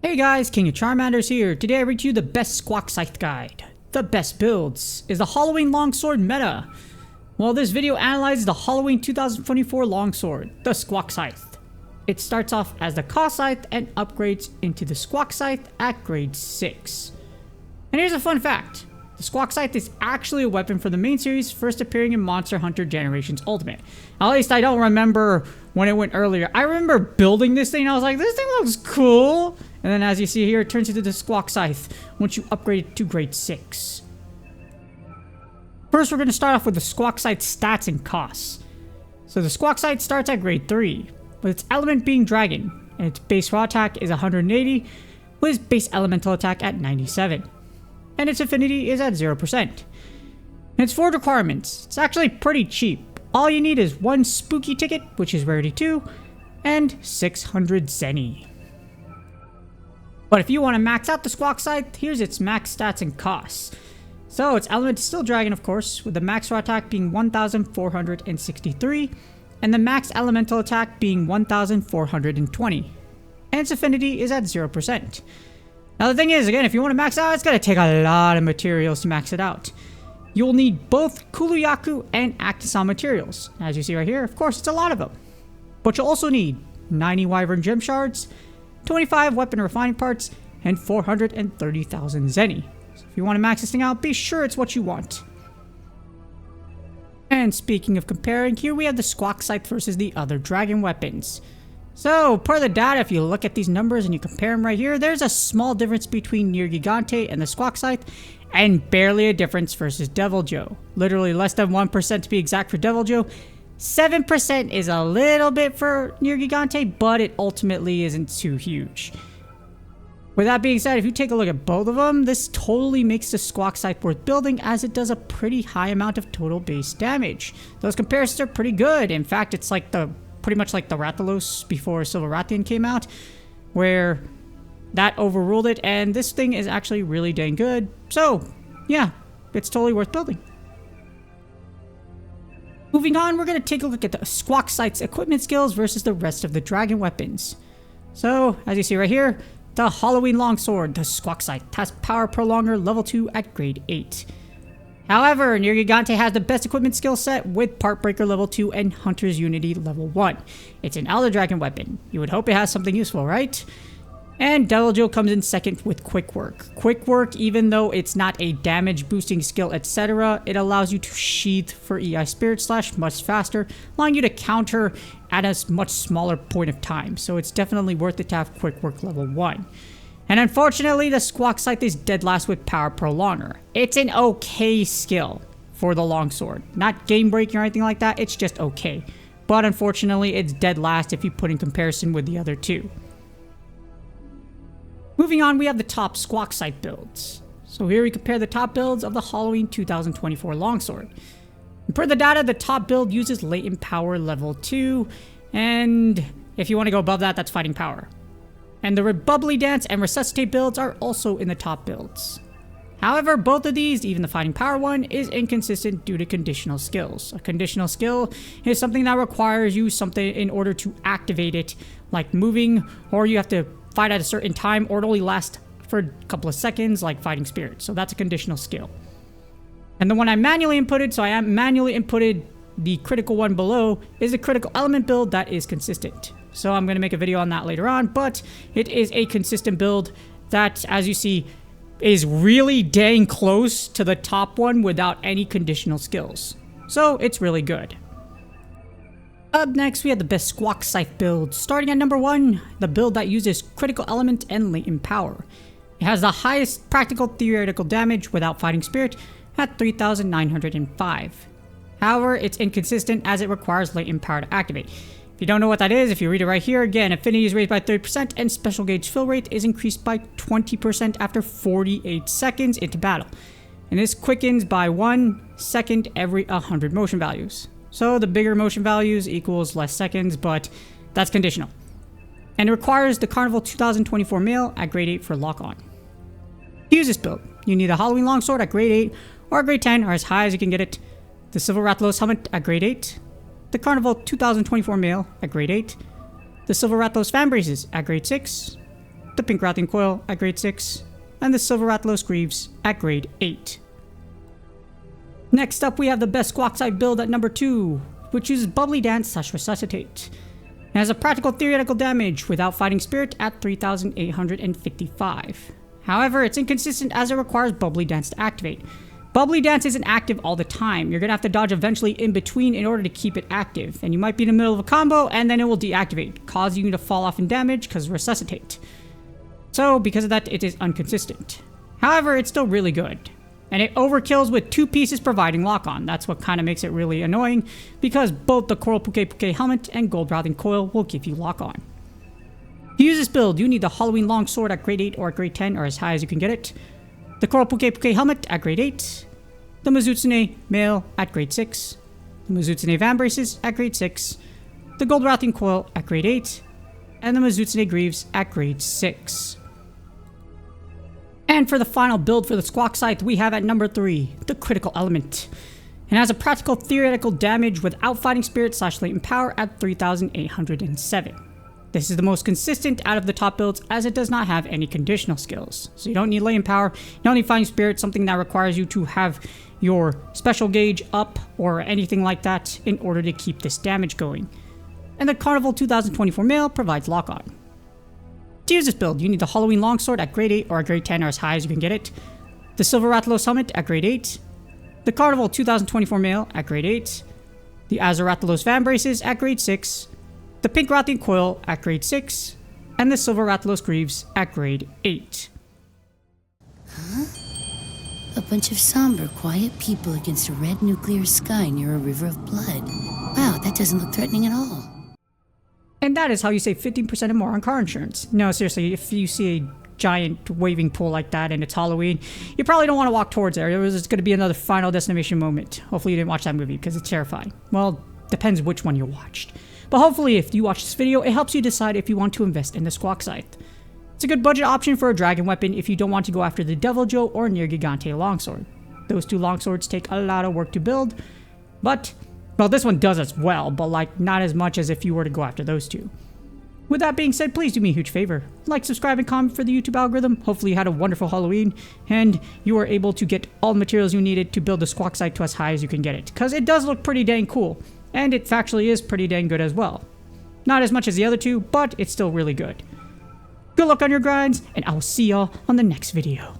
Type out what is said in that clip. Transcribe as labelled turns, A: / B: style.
A: Hey guys, King of Charmanders here. Today I read to you the best Squakscythe guide. The best builds is the Halloween longsword meta. Well, this video analyzes the Halloween 2024 longsword, the Squakscythe. It starts off as the Cawscythe and upgrades into the Squakscythe at grade 6. And here's a fun fact. The Squakscythe is actually a weapon from the main series, first appearing in Monster Hunter Generations Ultimate. At least I don't remember when it went earlier. I remember building this thing and I was like, this thing looks cool. And then as you see here, it turns into the Squakscythe once you upgrade it to grade 6. First, we're going to start off with the Squakscythe stats and costs. So the Squakscythe starts at grade 3, with its element being dragon, and its base raw attack is 180, with its base elemental attack at 97. And its affinity is at 0%. And its forge requirements, it's actually pretty cheap. All you need is 1 spooky ticket, which is rarity 2, and 600 zenny. But if you want to max out the Squakscythe, here's its max stats and costs. So its element is still dragon, of course, with the max raw attack being 1,463, and the max elemental attack being 1,420. And its affinity is at 0%. Now the thing is, again, if you want to max out, it's going to take a lot of materials to max it out. You'll need both Kuluyaku and Actisan materials. As you see right here, of course, it's a lot of them. But you'll also need 90 Wyvern Gem Shards, 25 weapon refining parts, and 430,000 zenny. So if you want to max this thing out, be sure it's what you want. And speaking of comparing, here we have the Squakscythe versus the other dragon weapons. So, per the data, if you look at these numbers and you compare them right here, there's a small difference between Nier Gigante and the Squakscythe, and barely a difference versus Deviljho. Literally less than 1% to be exact for Deviljho. 7% is a little bit for Nier Gigante, but it ultimately isn't too huge. With that being said, if you take a look at both of them, this totally makes the Squakscythe worth building, as it does a pretty high amount of total base damage. Those comparisons are pretty good. In fact, it's like pretty much like the Rathalos before Silver Rathian came out, where that overruled it, and this thing is actually really dang good. So, yeah, it's totally worth building. Moving on, we're going to take a look at the Squakscythe's equipment skills versus the rest of the dragon weapons. So, as you see right here, the Halloween longsword, the Squakscythe, has power prolonger level 2 at grade 8. However, Nier Gigante has the best equipment skill set with Part Breaker level 2 and Hunter's Unity level 1. It's an Elder Dragon weapon. You would hope it has something useful, right? And Deviljho comes in second with Quick Work. Quick Work, even though it's not a damage boosting skill, etc., it allows you to sheath for EI Spirit Slash much faster, allowing you to counter at a much smaller point of time. So it's definitely worth it to have Quick Work level 1. And unfortunately, the Squakscythe is dead last with Power Prolonger. It's an okay skill for the longsword. Not game breaking or anything like that, it's just okay. But unfortunately, it's dead last if you put in comparison with the other two. Moving on, we have the top Squakscythe builds. So here we compare the top builds of the Halloween 2024 longsword. And per the data, the top build uses latent power level 2, and if you want to go above that, that's fighting power. And the Bubbly Dance and Resuscitate builds are also in the top builds. However, both of these, even the Fighting Power one, is inconsistent due to conditional skills. A conditional skill is something that requires you something in order to activate it, like moving, or you have to fight at a certain time, or it only lasts for a couple of seconds, like Fighting Spirit. So that's a conditional skill. And the one I manually inputted, so I manually inputted the critical one below, is a critical element build that is consistent. So I'm going to make a video on that later on, but it is a consistent build that, as you see, is really dang close to the top one without any conditional skills. So it's really good. Up next, we have the best Squakscythe build. Starting at number 1, the build that uses critical element and latent power. It has the highest practical theoretical damage without Fighting Spirit at 3,905. However, it's inconsistent as it requires latent power to activate. If you don't know what that is, if you read it right here, again, affinity is raised by 30% and special gauge fill rate is increased by 20% after 48 seconds into battle. And this quickens by 1 second every 100 motion values. So the bigger motion values equals less seconds, but that's conditional. And it requires the Carnival 2024 male at grade 8 for lock on. To use this build, you need a Halloween longsword at grade 8 or grade 10 or as high as you can get it, the Silver Rathalos helmet at grade 8, the Carnival 2024 male at grade 8, the Silver Rathalos fan braces at grade 6, the Pink Wrathing Coil at grade 6, and the Silver Rathalos Greaves at grade 8. Next up, we have the best Squakscythe build at number 2, which uses Bubbly Dance / Resuscitate. It has a practical theoretical damage without Fighting Spirit at 3,855. However, it's inconsistent as it requires Bubbly Dance to activate. Bubbly Dance isn't active all the time. You're going to have to dodge eventually in between in order to keep it active. And you might be in the middle of a combo and then it will deactivate, causing you to fall off in damage because Resuscitate. So because of that, it is inconsistent. However, it's still really good. And it overkills with 2 pieces providing lock-on. That's what kind of makes it really annoying, because both the Coral Puke helmet and Gold Wrathing Coil will give you lock-on. To use this build, you need the Halloween Longsword at grade 8 or at grade 10 or as high as you can get it, the Coral Puke helmet at grade 8, the Mizutsune Mail at grade 6, the Mizutsune Van Braces at grade 6, the Gold Wrathing Coil at grade 8, and the Mizutsune Greaves at grade 6. And for the final build for the Squakscythe, we have at number 3, the Critical Element. It has a practical theoretical damage without Fighting Spirit / Latent Power at 3,807. This is the most consistent out of the top builds as it does not have any conditional skills. So you don't need Latent Power, you don't need Fighting Spirit, something that requires you to have your special gauge up or anything like that in order to keep this damage going. And the Carnival 2024 Mail provides lock-on. To use this build, you need the Halloween Longsword at grade 8 or at grade 10 or as high as you can get it, the Silver Rathalos Helmet at grade 8, the Carnival 2024 Mail at grade 8, the Azure Rathalos Van Braces at grade 6, the Pink Wrathing Coil at grade 6, and the Silver Rathalos Greaves at grade 8.
B: Huh? A bunch of somber, quiet people against a red nuclear sky near a river of blood. Wow, that doesn't look threatening at all.
A: And that is how you save 15% or more on car insurance. No, seriously, if you see a giant waving pool like that and it's Halloween, you probably don't want to walk towards there. It's going to be another Final Destination moment. Hopefully you didn't watch that movie because it's terrifying. Well, depends which one you watched. But hopefully if you watch this video, it helps you decide if you want to invest in the Squakscythe. It's a good budget option for a dragon weapon if you don't want to go after the Devil Joe or Near Gigante longsword. Those 2 longswords take a lot of work to build, but well, this one does as well, but like not as much as if you were to go after those 2. With that being said, please do me a huge favor. Like, subscribe, and comment for the YouTube algorithm. Hopefully you had a wonderful Halloween, and you were able to get all the materials you needed to build the Squakscythe to as high as you can get it. Because it does look pretty dang cool, and it factually is pretty dang good as well. Not as much as the other 2, but it's still really good. Good luck on your grinds, and I will see y'all on the next video.